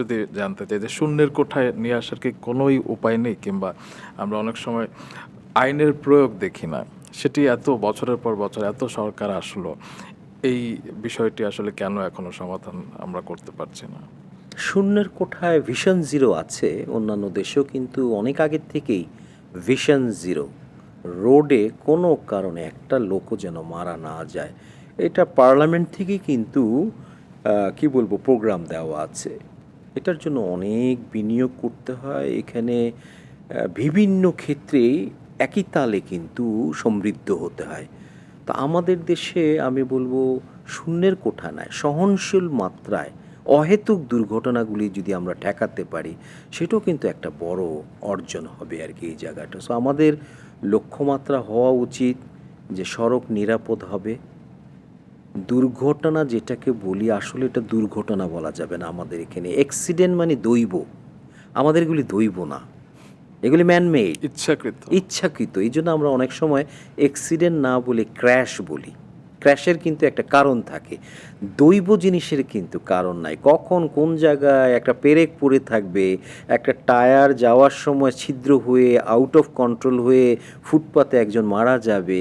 যদি জানতে চাই যে শূন্যের কোঠায় নিয়ে আসার কি কোনোই উপায় নেই, কিংবা আমরা অনেক সময় আইনের প্রয়োগ দেখি না, সেটি এত বছরের পর বছর এত সরকার আসলো, এই বিষয়টি আসলে কেন এখনো সমাধান আমরা করতে পারছি না? শূন্যের কোঠায় ভিশন জিরো আছে, অন্যান্য দেশেও কিন্তু অনেক আগের থেকেই ভিশন জিরো। রোডে কোনো কারণে একটা লোকও যেন মারা না যায়, এটা পার্লামেন্ট থেকেই কিন্তু কি বলবো প্রোগ্রাম দেওয়া আছে। এটার জন্য অনেক বিনিয়োগ করতে হয় এখানে, বিভিন্ন ক্ষেত্রেই একই তালে কিন্তু সমৃদ্ধ হতে হয়। তা আমাদের দেশে আমি বলবো শূন্যের কোঠা নয়, সহনশীল মাত্রায় অহেতুক দুর্ঘটনাগুলি যদি আমরা ঠেকাতে পারি, সেটাও কিন্তু একটা বড় অর্জন হবে আর কি এই জায়গাটা। সো আমাদের লক্ষ্যমাত্রা হওয়া উচিত যে সড়ক নিরাপদ হবে। দুর্ঘটনা যেটাকে বলি, আসলে এটা দুর্ঘটনা বলা যাবে না আমাদের এখানে। অ্যাক্সিডেন্ট মানে দৈব, আমাদের এগুলি দৈব না, এগুলি ম্যানমেড, ইচ্ছাকৃত। ইচ্ছাকৃত। এই জন্য আমরা অনেক সময় অ্যাক্সিডেন্ট না বলে ক্র্যাশ বলি। ক্র্যাশের কিন্তু একটা কারণ থাকে, দৈব জিনিসের কিন্তু কারণ নাই। কখন কোন জায়গায় একটা পেরেক পড়ে থাকবে, একটা টায়ার যাওয়ার সময় ছিদ্র হয়ে আউট অফ কন্ট্রোল হয়ে ফুটপাতে একজন মারা যাবে,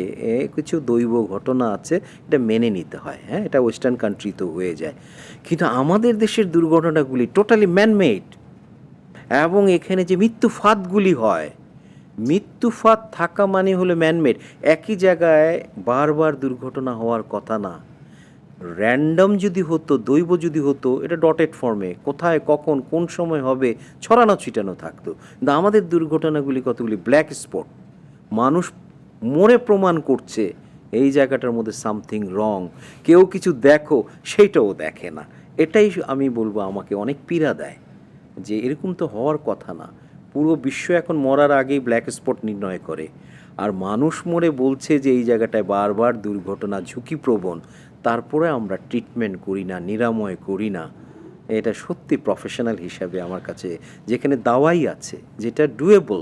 কিছু দৈব ঘটনা আছে, এটা মেনে নিতে হয়। হ্যাঁ, এটা ওয়েস্টার্ন কান্ট্রিতেও হয়ে যায়, কিন্তু আমাদের দেশের দুর্ঘটনাগুলি টোটালি ম্যানমেড। এবং এখানে যে মৃত্যুফাতগুলি হয়, মৃত্যুফাত থাকা মানে হলো ম্যানমেড। একই জায়গায় বারবার দুর্ঘটনা হওয়ার কথা না। র্যান্ডম যদি হতো, দৈব যদি হতো, এটা ডটেড ফর্মে কোথায় কখন কোন সময় হবে ছড়ানো ছিটানো থাকতো। কিন্তু আমাদের দুর্ঘটনাগুলি কতগুলি ব্ল্যাক স্পট, মানুষ মরে প্রমাণ করছে এই জায়গাটার মধ্যে সামথিং রং, কেউ কিছু দেখো সেইটাও দেখে না। এটাই আমি বলবো আমাকে অনেক পীড়া দেয়, যে এরকম তো হওয়ার কথা না। পুরো বিশ্ব এখন মরার আগেই ব্ল্যাক স্পট নির্ণয় করে, আর মানুষ মরে বলছে যে এই জায়গাটায় বারবার দুর্ঘটনা ঝুঁকিপ্রবণ, তারপরে আমরা ট্রিটমেন্ট করি না, নিরাময় করি না। এটা সত্যি প্রফেশনাল হিসাবে আমার কাছে, যেখানে দাওয়াই আছে, যেটা ডুয়েবল,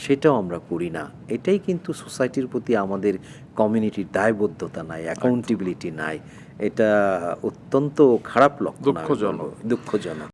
সেটাও আমরা করি না। এটাই কিন্তু সোসাইটির প্রতি আমাদের কমিউনিটির দায়বদ্ধতা নাই, অ্যাকাউন্টেবিলিটি নাই। এটা অত্যন্ত খারাপ লক্ষণ, আমি বলবো, দুঃখজনক। দুঃখজনক।